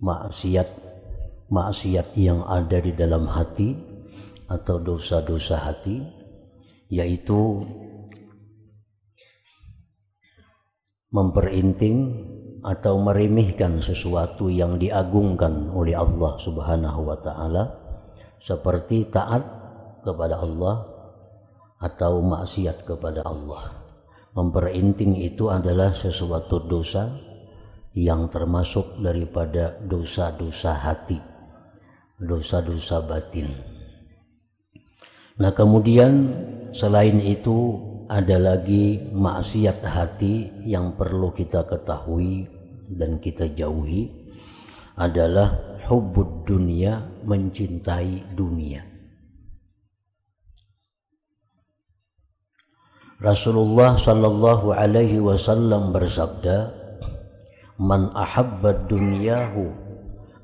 maksiat yang ada di dalam hati atau dosa-dosa hati, yaitu memperinting atau meremehkan sesuatu yang diagungkan oleh Allah Subhanahu wa taala, seperti taat kepada Allah atau maksiat kepada Allah. Memperinting itu adalah sesuatu dosa yang termasuk daripada dosa-dosa hati, dosa-dosa batin. Nah, kemudian selain itu ada lagi maksiat hati yang perlu kita ketahui dan kita jauhi, adalah hubbud dunia, mencintai dunia. Rasulullah sallallahu alaihi wasallam bersabda, "Man ahabba dunyahu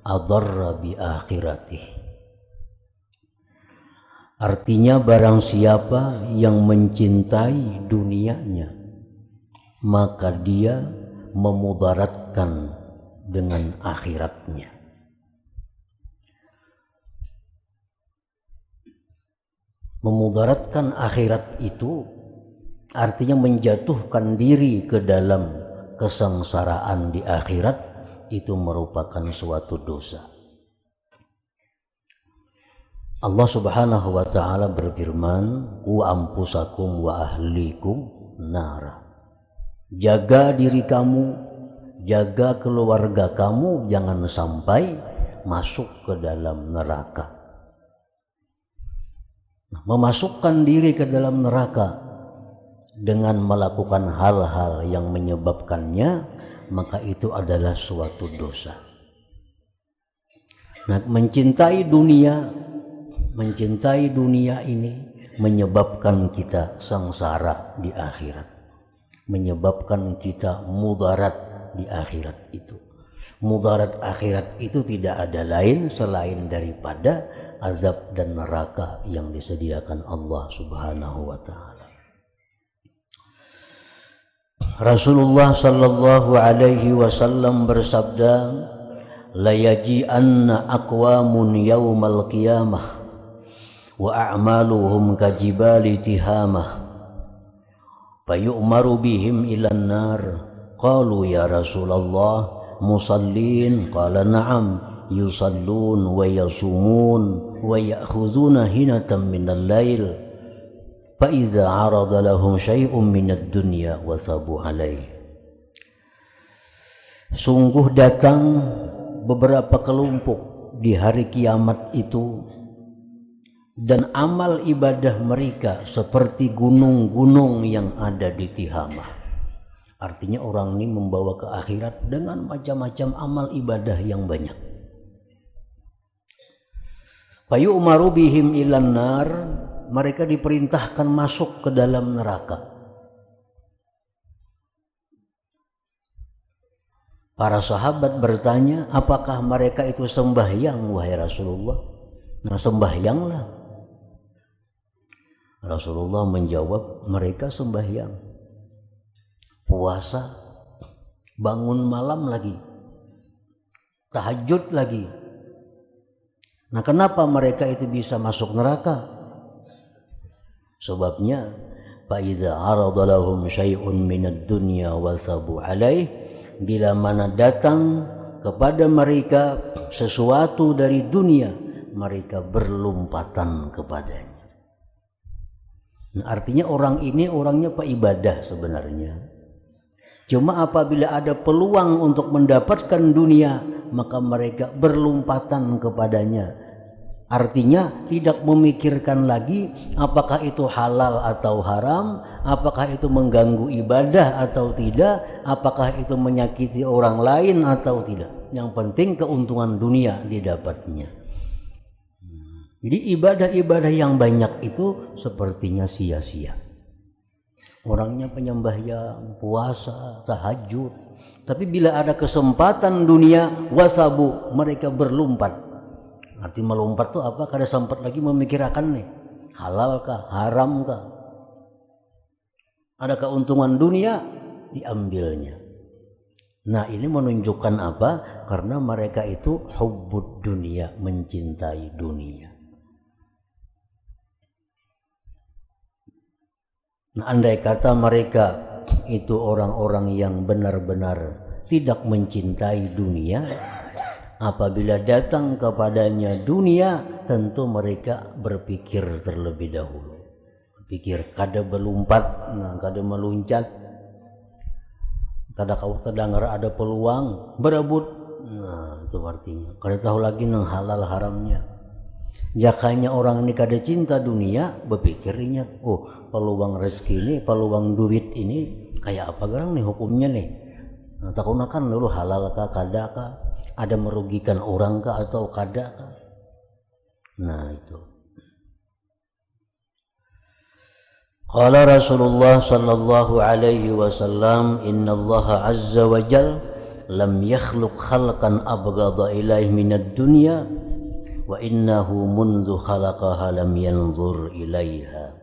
adarra bi akhiratih." Artinya, barang siapa yang mencintai dunianya, maka dia memudaratkan dengan akhiratnya. Memudaratkan akhirat itu artinya menjatuhkan diri ke dalam kesengsaraan di akhirat, itu merupakan suatu dosa. Allah Subhanahu wa taala berfirman, "Qu anfusakum wa ahlikum nara." Jaga diri kamu, jaga keluarga kamu, jangan sampai masuk ke dalam neraka. Memasukkan diri ke dalam neraka dengan melakukan hal-hal yang menyebabkannya, maka itu adalah suatu dosa. Nah, mencintai dunia ini menyebabkan kita sengsara di akhirat, menyebabkan kita mudarat di akhirat itu. Mudarat akhirat itu tidak ada lain selain daripada azab dan neraka yang disediakan Allah Subhanahu wa taala. Rasulullah sallallahu alaihi wasallam bersabda, "La yaji'anna aqwamun yaumal qiyamah wa a'maluhum kajibali tihamah fayu'maru bihim ilan nar." Qalu ya Rasulullah, musallin? Qala na'am, yusallun wa yasumun wa ya'khuduna hinatan minal lail فَإِذَا عَرَضَ لَهُمْ شَيْءٌ مِنَ الدُّنْيَا وَثَابُوا عَلَيْهِ. Sungguh datang beberapa kelompok di hari kiamat itu, dan amal ibadah mereka seperti gunung-gunung yang ada di Tihamah. Artinya orang ini membawa ke akhirat dengan macam-macam amal ibadah yang banyak. Fayu'maru bihim ilan nar, mereka diperintahkan masuk ke dalam neraka. Para sahabat bertanya, apakah mereka itu sembahyang wahai Rasulullah? Nah, sembahyanglah. Rasulullah menjawab, mereka sembahyang, puasa, bangun malam lagi, tahajud lagi. Nah, kenapa mereka itu bisa masuk neraka? Sebabnya, فَإِذَا عَرَضَ لَهُمْ شَيْءٌ مِنَ الدُّنْيَا وَثَابُوا عَلَيْهِ, bila mana datang kepada mereka sesuatu dari dunia, mereka berlompatan kepadanya. Nah, artinya orang ini orangnya ibadah sebenarnya. Cuma apabila ada peluang untuk mendapatkan dunia, maka mereka berlompatan kepadanya. Artinya tidak memikirkan lagi apakah itu halal atau haram, apakah itu mengganggu ibadah atau tidak, apakah itu menyakiti orang lain atau tidak. Yang penting keuntungan dunia didapatnya. Jadi ibadah-ibadah yang banyak itu sepertinya sia-sia. Orangnya penyembahyang, puasa, tahajud, tapi bila ada kesempatan dunia, wasabu, mereka berlompat. Arti melompat itu apa? Kada sempat lagi memikirkan nih, halal kah, haram kah. Ada keuntungan dunia, diambilnya. Nah, ini menunjukkan apa? Karena mereka itu hubbud dunia, mencintai dunia. Nah, andai kata mereka itu orang-orang yang benar-benar tidak mencintai dunia, apabila datang kepadanya dunia, tentu mereka berpikir terlebih dahulu. Pikir kada belumpat, kada meluncat, kada kau terdengar ada peluang berebut. Nah, itu artinya kada tahu lagi nang halal haramnya. Jakanya orang ini kada cinta dunia, berpikirnya, oh peluang rezeki ini, peluang duit ini kayak apa gerang nih hukumnya nih. Nah, takunakan dulu halal kah, kada kah, ada merugikan orang kah atau kada kah. Nah, itu. Qala Rasulullah sallallahu alaihi wasallam, innallaha azza wa jal lam yakhluq khalqan abghadha ilaihi minad dunya wa innahu mundu khalaqaha lam yanzur ilaiha.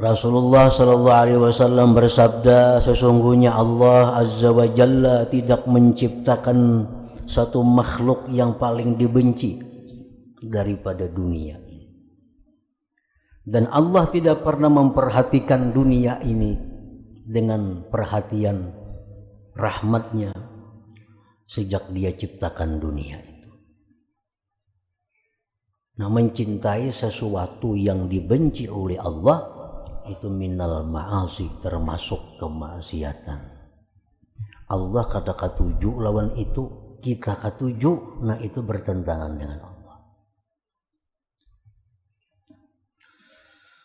Rasulullah sallallahu alaihi wasallam bersabda, sesungguhnya Allah azza wa jalla tidak menciptakan satu makhluk yang paling dibenci daripada dunia. Dan Allah tidak pernah memperhatikan dunia ini dengan perhatian rahmatnya sejak dia ciptakan dunia itu. Nah, mencintai sesuatu yang dibenci oleh Allah itu minal ma'asi, termasuk kemaksiatan. Allah kata katuju lawan itu, kita katuju, nah itu bertentangan dengan Allah.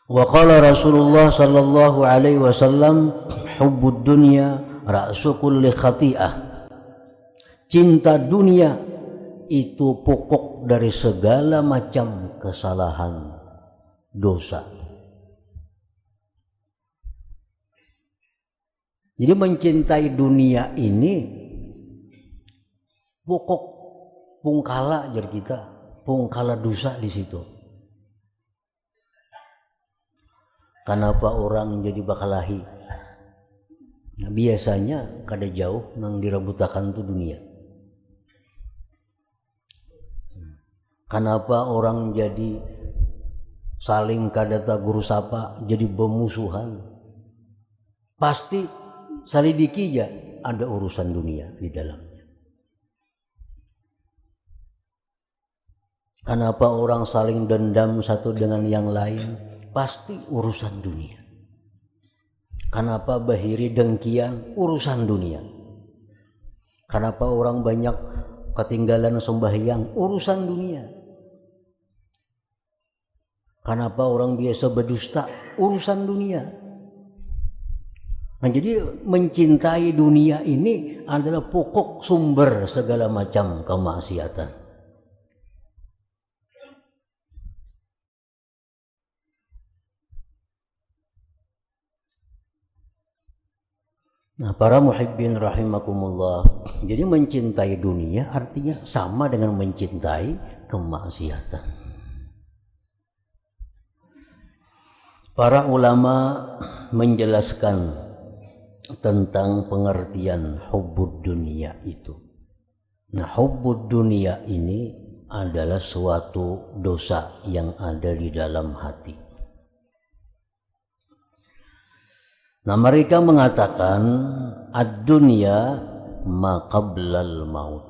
Wa qala Rasulullah sallallahu alaihi wasallam, hubbud dunya ra'su kulli khati'ah. Cinta dunia itu pokok dari segala macam kesalahan, dosa. Jadi mencintai dunia ini pokok pungkala jar kita, pungkala dosa di situ. Kenapa orang jadi bakalahi? Nah, biasanya kada jauh nang direbutakan tu dunia. Kenapa orang jadi saling kada guru sapa, jadi bermusuhan? Pasti salidiki aja ada urusan dunia di dalamnya. Kenapa orang saling dendam satu dengan yang lain? Pasti urusan dunia. Kenapa bahiri dengkian? Urusan dunia. Kenapa orang banyak ketinggalan sembahyang? Urusan dunia. Kenapa orang biasa berdusta? Urusan dunia. Nah, jadi mencintai dunia ini adalah pokok sumber segala macam kemaksiatan. Nah, para muhibbin rahimakumullah, jadi mencintai dunia artinya sama dengan mencintai kemaksiatan. Para ulama menjelaskan tentang pengertian hubbud dunia itu. Nah, hubbud dunia ini adalah suatu dosa yang ada di dalam hati. Nah, mereka mengatakan ad-dunya ma qablal maut.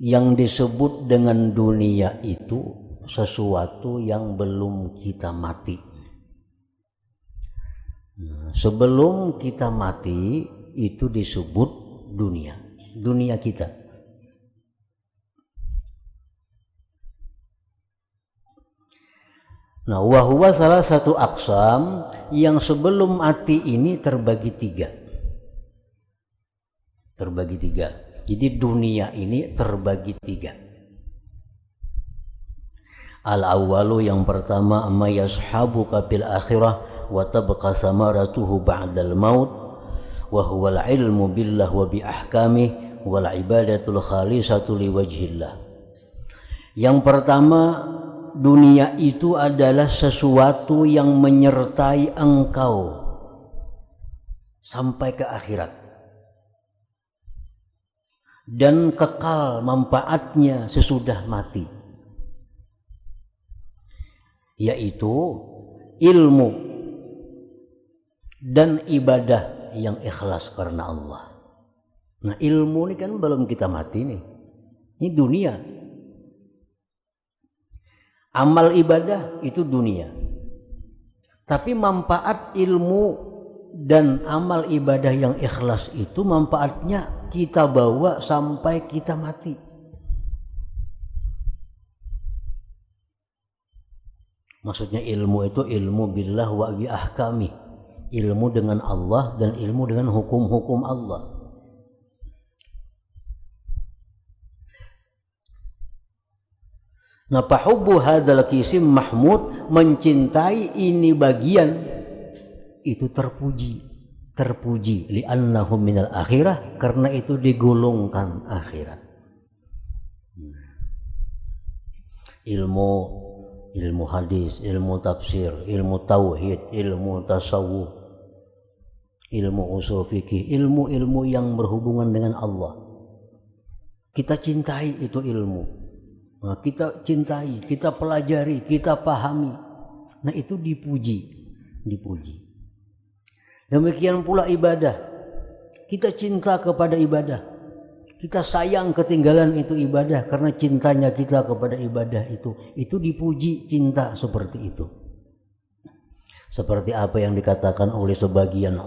Yang disebut dengan dunia itu sesuatu yang belum kita mati. Nah, sebelum kita mati itu disebut dunia, dunia kita. Nah, wahwa salah satu aqsam yang sebelum mati ini terbagi tiga. Terbagi tiga. Jadi dunia ini terbagi tiga. Al-awwalu, yang pertama, amma yashabuka fil akhirah wa tabqa samaratuhu ba'dal maut wa huwa al-ilmu billah wa bi ahkamih wal ibadatul khalisatu liwajhillah. Yang pertama, dunia itu adalah sesuatu yang menyertai engkau sampai ke akhirat. dan kekal manfaatnya sesudah mati, yaitu ilmu dan ibadah yang ikhlas karena Allah. Nah, ilmu ini kan belum kita mati nih, ini dunia. Amal ibadah itu dunia, tapi manfaat ilmu dan amal ibadah yang ikhlas itu manfaatnya kita bawa sampai kita mati. Maksudnya ilmu itu ilmu billah wa bi ahkami, ilmu dengan Allah dan ilmu dengan hukum-hukum Allah. Nah, fahubbu hadzal qisim mahmud, mencintai ini bagian itu terpuji li'annahu minal akhirah, karena itu digolongkan akhirat. Ilmu hadis, ilmu tafsir, ilmu tauhid, ilmu tasawuf, ilmu usul fikih, ilmu-ilmu yang berhubungan dengan Allah. Kita cintai itu ilmu. Nah, kita cintai, kita pelajari, kita pahami. Nah, itu dipuji. Demikian pula ibadah. Kita cinta kepada ibadah. Kita sayang ketinggalan itu ibadah karena cintanya kita kepada ibadah itu. Itu dipuji, cinta seperti itu. Seperti apa yang dikatakan oleh sebagian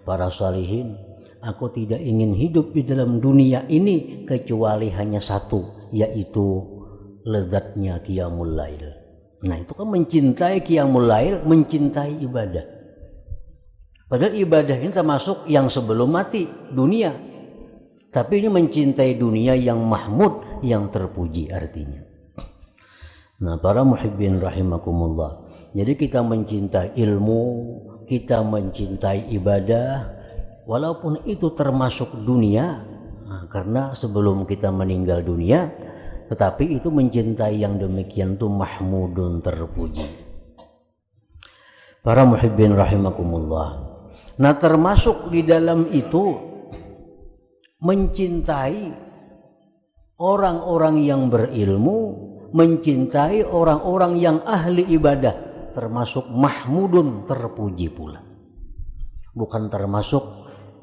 para salihin, aku tidak ingin hidup di dalam dunia ini kecuali hanya satu, yaitu lezatnya qiyamul lail. Nah, itu kan mencintai qiyamul lail, mencintai ibadah. Padahal ibadah ini termasuk yang sebelum mati, dunia. Tapi ini mencintai dunia yang mahmud, yang terpuji artinya. Nah, para muhibbin rahimakumullah. Jadi kita mencintai ilmu, kita mencintai ibadah, walaupun itu termasuk dunia. Nah, karena sebelum kita meninggal dunia, tetapi itu mencintai yang demikian itu mahmudun, terpuji. Para muhibbin rahimakumullah. Nah, termasuk di dalam itu mencintai orang-orang yang berilmu, mencintai orang-orang yang ahli ibadah, termasuk mahmudun, terpuji pula. Bukan termasuk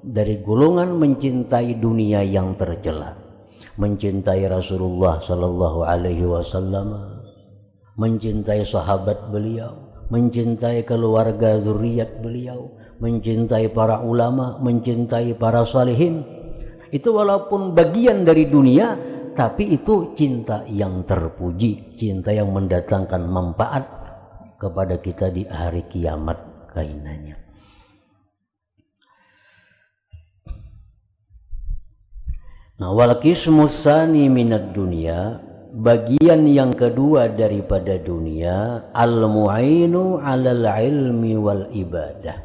dari golongan mencintai dunia yang tercela. Mencintai Rasulullah sallallahu alaihi wasallam, mencintai sahabat beliau, mencintai keluarga zuriat beliau, mencintai para ulama, mencintai para salihin. Itu walaupun bagian dari dunia, tapi itu cinta yang terpuji, cinta yang mendatangkan manfaat kepada kita di hari kiamat kainannya. Nah, wal qismus tsani minad dunya, bagian yang kedua daripada dunia, al mu'inu 'alal ilmi wal ibadah,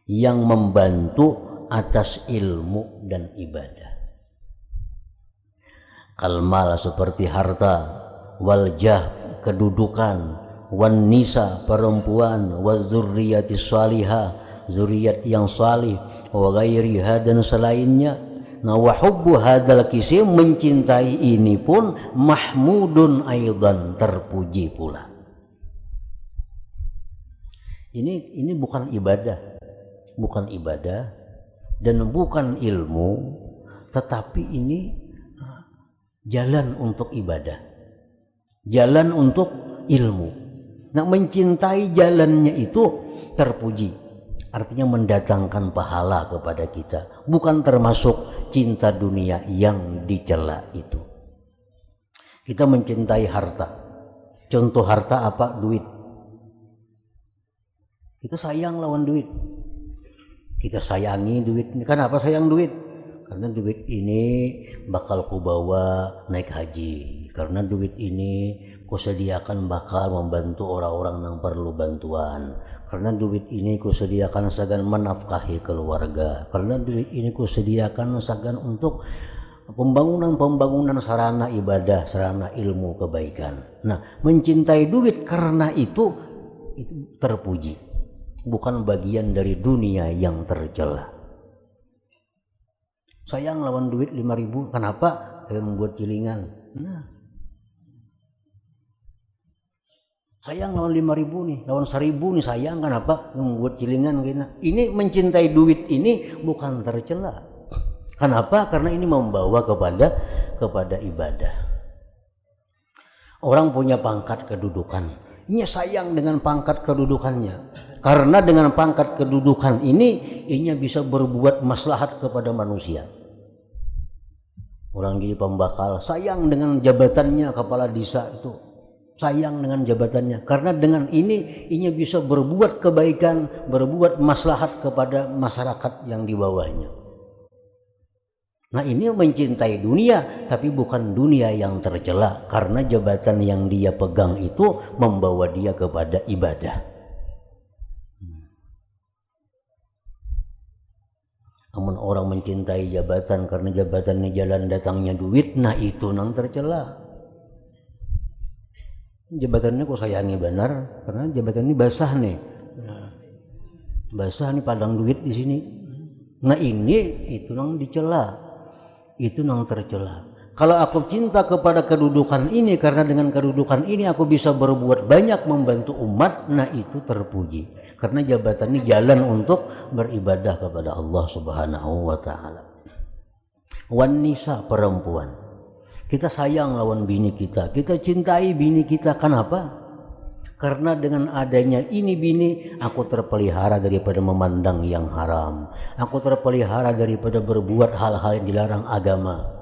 yang membantu atas ilmu dan ibadah. Kalmal seperti harta, wal jah kedudukan, wan nisa perempuan, waz zurriyati salihah zuriat yang salih, wa ghairiha dan selainnya. Nah, wa hubbu hadzal qisim, mencintai ini pun mahmudun aidan, terpuji pula. Ini bukan ibadah dan bukan ilmu, tetapi ini jalan untuk ibadah, jalan untuk ilmu. Nah, mencintai jalannya itu terpuji, artinya mendatangkan pahala kepada kita, bukan termasuk cinta dunia yang dicela itu. Kita mencintai harta. Contoh harta apa? Duit. Kita sayang lawan duit. Kita sayangi duit. Kenapa sayang duit? Karena duit ini bakal ku bawa naik haji. Karena duit ini ku sediakan bakal membantu orang-orang yang perlu bantuan. Karena duit ini ku sediakan sagan menafkahi keluarga. Karena duit ini ku sediakan sagan untuk pembangunan sarana ibadah, sarana ilmu kebaikan. Nah, mencintai duit karena itu terpuji, bukan bagian dari dunia yang tercela. Sayang lawan duit 5.000. Kenapa? Saya membuat cilingan. Nah, sayang lawan 5.000 nih, lawan 1.000 nih sayang, kenapa? Membuat cilingan gini. Ini mencintai duit ini bukan tercela. Kenapa? Karena ini membawa kepada ibadah. Orang punya pangkat kedudukan, ini sayang dengan pangkat kedudukannya. Karena dengan pangkat kedudukan ini bisa berbuat maslahat kepada manusia. Orang jadi pembakal, sayang dengan jabatannya kepala desa itu. Sayang dengan jabatannya. Karena dengan ini bisa berbuat kebaikan, berbuat maslahat kepada masyarakat yang di bawahnya. Nah, ini mencintai dunia, tapi bukan dunia yang tercela, karena jabatan yang dia pegang itu membawa dia kepada ibadah. Namun orang mencintai jabatan karena jabatannya jalan datangnya duit, nah itu nang tercela. Jabatannya kok sayangi benar, karena jabatan ini basah nih, basah nih padang duit di sini. Nah ini itu nang dicela. Itu nang tercela. Kalau aku cinta kepada kedudukan ini, karena dengan kedudukan ini aku bisa berbuat banyak membantu umat, nah itu terpuji. Karena jabatan ini jalan untuk beribadah kepada Allah Subhanahu wa taala. Wanita perempuan. Kita sayang lawan bini kita cintai bini kita. Kenapa? Karena dengan adanya ini bini, aku terpelihara daripada memandang yang haram. Aku terpelihara daripada berbuat hal-hal yang dilarang agama.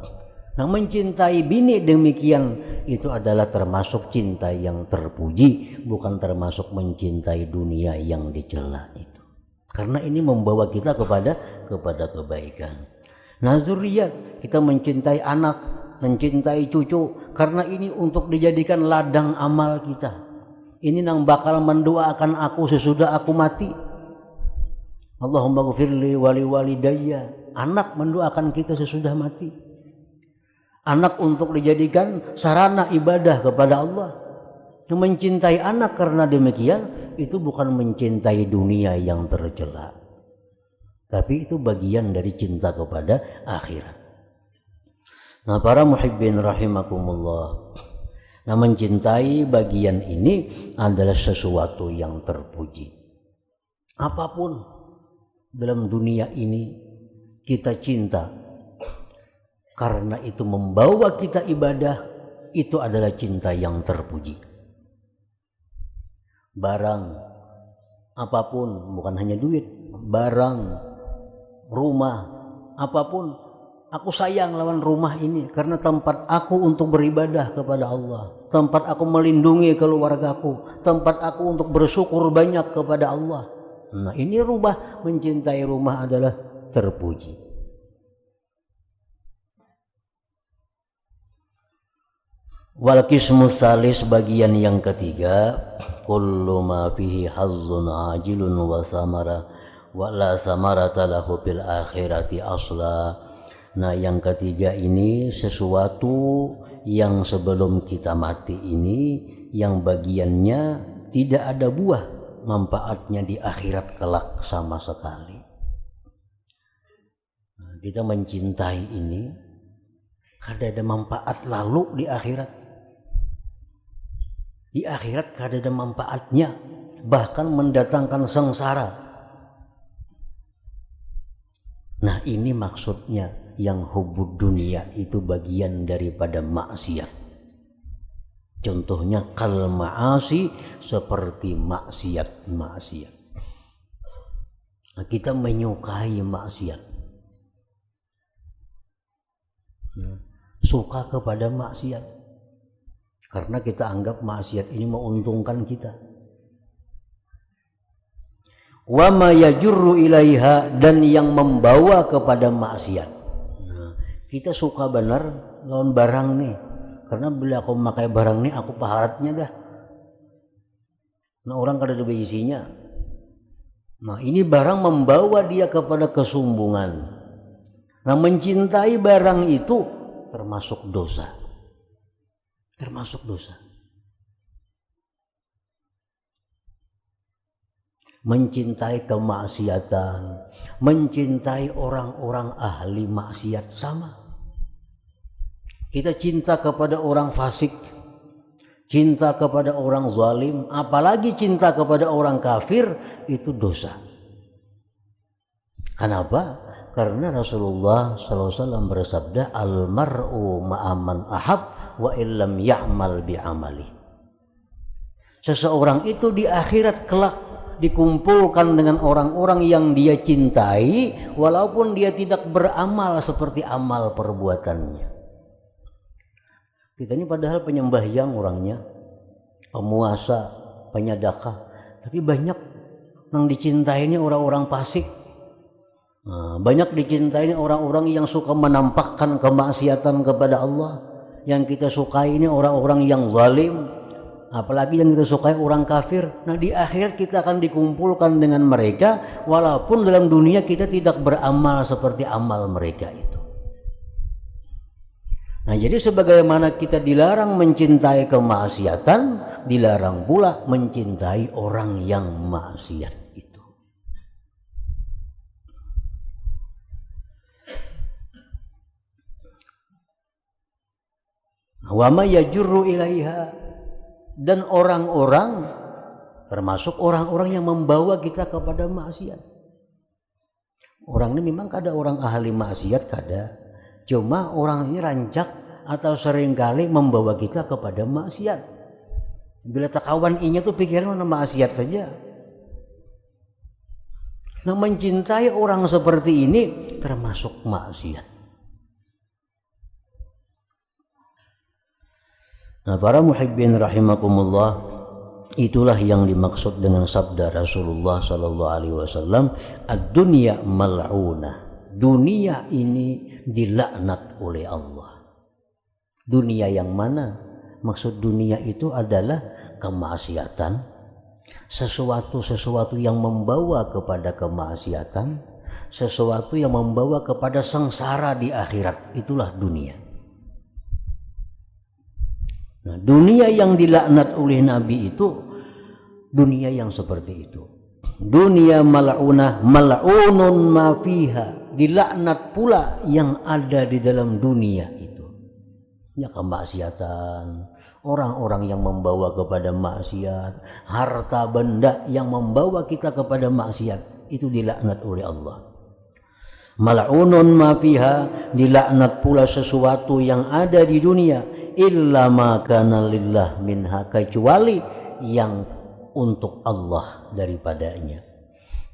Nah, mencintai bini demikian itu adalah termasuk cinta yang terpuji, bukan termasuk mencintai dunia yang dicela itu. Karena ini membawa kita kepada kebaikan. Nah, zuriyat, kita mencintai anak, mencintai cucu, karena ini untuk dijadikan ladang amal kita. Ini yang bakal mendoakan aku sesudah aku mati. Allahumma ghfirli wali walidayya. Anak mendoakan kita sesudah mati. Anak untuk dijadikan sarana ibadah kepada Allah. Mencintai anak karena demikian itu bukan mencintai dunia yang tercela, tapi itu bagian dari cinta kepada akhirat. Nah, para muhibbin rahimakumullah, nah, mencintai bagian ini adalah sesuatu yang terpuji. Apapun dalam dunia ini kita cinta, karena itu membawa kita ibadah, itu adalah cinta yang terpuji. Barang apapun, bukan hanya duit, barang, rumah, apapun, aku sayang lawan rumah ini karena tempat aku untuk beribadah kepada Allah, tempat aku melindungi keluargaku, tempat aku untuk bersyukur banyak kepada Allah. Nah, ini rumah, mencintai rumah adalah terpuji. Wal qismu salis, bagian yang ketiga, kullu ma fihi hazzun ajilun wa samara wa la samarata lahu fil akhirati asla. Nah, yang ketiga ini sesuatu yang sebelum kita mati ini, yang bagiannya tidak ada buah manfaatnya di akhirat kelak sama sekali. Nah, kita mencintai ini karena ada manfaat lalu di akhirat. Di akhirat kada ada manfaatnya, bahkan mendatangkan sengsara. Nah, ini maksudnya yang hubud dunia itu bagian daripada maksiat. Contohnya kal ma'asi, seperti maksiat. Nah, kita menyukai maksiat, suka kepada maksiat, karena kita anggap maksiat ini menguntungkan kita. Wa ma yajurru ilaiha, dan yang membawa kepada maksiat. Nah, kita suka benar lawan barang nih, karena bila aku memakai barang nih aku paharatnya dah. Nah, orang kada ada isinya. Nah, ini barang membawa dia kepada kesombongan. Nah, mencintai barang itu termasuk dosa. mencintai kemaksiatan, mencintai orang-orang ahli maksiat sama. Kita cinta kepada orang fasik, cinta kepada orang zalim, apalagi cinta kepada orang kafir, itu dosa. Kenapa? Karena Rasulullah SAW bersabda, al-mar'u ma'aman ahab wa illam ya'mal bi'amali. Seseorang itu di akhirat kelak dikumpulkan dengan orang-orang yang dia cintai walaupun dia tidak beramal seperti amal perbuatannya. Kita ini padahal penyembahyang orangnya, pemuasa, penyedekah, tapi banyak yang dicintai ini orang-orang fasik. Banyak dicintai orang-orang yang suka menampakkan kemaksiatan kepada Allah. Yang kita sukai ini orang-orang yang zalim, apalagi yang kita sukai orang kafir. Nah, di akhirat kita akan dikumpulkan dengan mereka walaupun dalam dunia kita tidak beramal seperti amal mereka itu. Nah, jadi sebagaimana kita dilarang mencintai kemaksiatan, dilarang pula mencintai orang yang maksiat itu. Wa ma yajurru ilaiha, dan orang-orang termasuk orang-orang yang membawa kita kepada maksiat. Orang ini memang kada orang ahli maksiat kada, cuma orang ini rancak atau seringkali membawa kita kepada maksiat. Bila tak kawan inya tuh pikiran mana maksiat saja. Nah, mencintai orang seperti ini termasuk maksiat. Nah, para muhibbin rahimakumullah, itulah yang dimaksud dengan sabda Rasulullah sallallahu alaihi wasallam, ad-dunya mal'unah. Dunia ini dilaknat oleh Allah. Dunia yang mana? Maksud dunia itu adalah kemaksiatan, sesuatu yang membawa kepada kemaksiatan, sesuatu yang membawa kepada sengsara di akhirat, itulah dunia. Nah, dunia yang dilaknat oleh Nabi itu dunia yang seperti itu. Dunia mal'unah, mal'unun ma fiha, dilaknat pula yang ada di dalam dunia itu. Ya, kemaksiatan, orang-orang yang membawa kepada maksiat, harta benda yang membawa kita kepada maksiat, itu dilaknat oleh Allah. Mal'unun ma fiha, dilaknat pula sesuatu yang ada di dunia, illa ma kana lillah minha, kecuali yang untuk Allah daripadanya.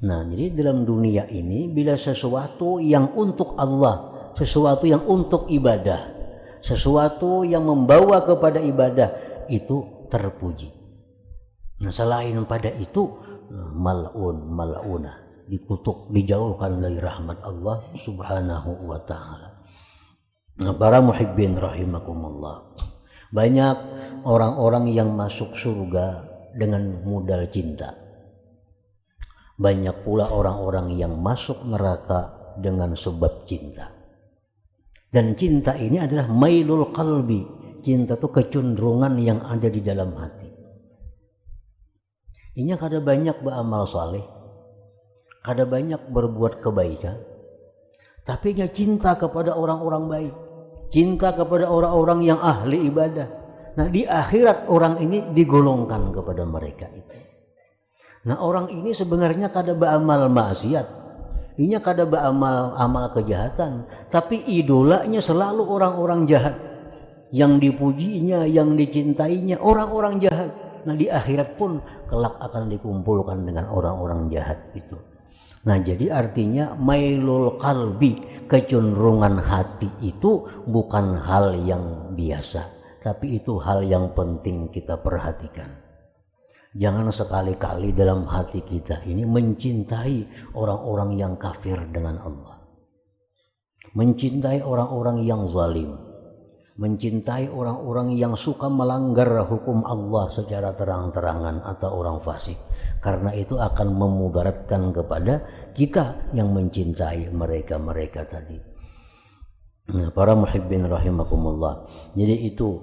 Nah, jadi dalam dunia ini bila sesuatu yang untuk Allah, sesuatu yang untuk ibadah, sesuatu yang membawa kepada ibadah, itu terpuji. Nah, selain pada itu mal'unah, dikutuk, dijauhkan dari rahmat Allah subhanahu wa ta'ala. Nah, para muhibbin rahimakumullah, banyak orang-orang yang masuk surga dengan modal cinta. Banyak pula orang-orang yang masuk neraka dengan sebab cinta. Dan cinta ini adalah mailul qalbi. Cinta itu kecenderungan yang ada di dalam hati. Ini kada banyak beramal saleh, kada banyak berbuat kebaikan, tapi dia cinta kepada orang-orang baik, cinta kepada orang-orang yang ahli ibadah. Nah, di akhirat orang ini digolongkan kepada mereka itu. Nah, orang ini sebenarnya kada beramal maksiat, ini kada beramal kejahatan, tapi idolanya selalu orang-orang jahat. Yang dipujinya, yang dicintainya orang-orang jahat. Nah, di akhirat pun kelak akan dikumpulkan dengan orang-orang jahat itu. Nah, jadi artinya mailul qalbi, kecenderungan hati itu bukan hal yang biasa, tapi itu hal yang penting kita perhatikan. Jangan sekali-kali dalam hati kita ini mencintai orang-orang yang kafir dengan Allah, mencintai orang-orang yang zalim, mencintai orang-orang yang suka melanggar hukum Allah secara terang-terangan atau orang fasik. Karena itu akan memudaratkan kepada kita yang mencintai mereka-mereka tadi. Nah, para muhibbin rahimakumullah, jadi itu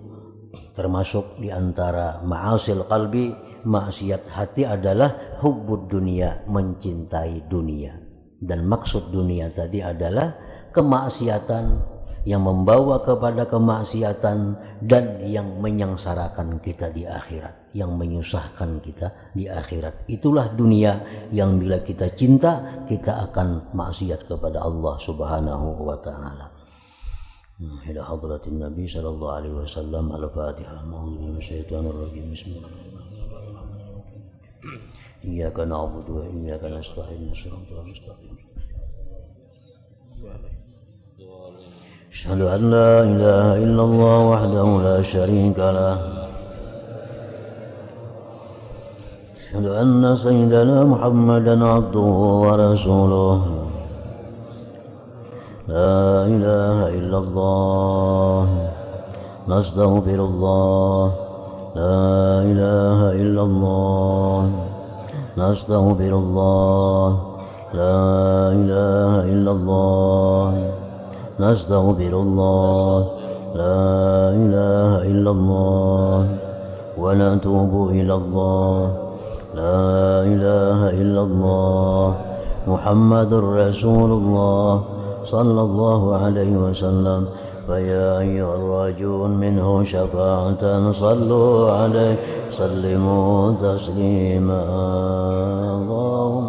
termasuk di antara ma'asil qalbi, maksiat hati adalah hubbud dunia, mencintai dunia. Dan maksud dunia tadi adalah kemaksiatan yang membawa kepada kemaksiatan dan yang menyengsarakan kita di akhirat, yang menyusahkan kita di akhirat. Itulah dunia yang bila kita cinta, kita akan maksiat kepada Allah Subhanahu wa taala. Ila hadratin Nabi sallallahu alaihi wasallam. Al-Fatihah. A'udzu minasyaitonir rajim. Bismillahirrahmanirrahim. Iyyaka na'budu wa iyyaka nasta'in. Shiratal mustaqim. Asyhadu an la ilaha illallah wahdahu la syarika lah. Asyhadu anna sayyidana Muhammadan abduhu wa rasuluh. La ilaha illallah. Nastaghfirullah. La ilaha illallah. Nastaghfirullah. La ilaha illallah. Nastaghfirullah. La ilaha illallah. Wa natubu ilallah. La ilaha illallah. Muhammadur Rasulullah sallallahu alaihi wasallam. فيا أيها الراجون منه شفاعة صلوا عليه سلموا تسليما. اللهم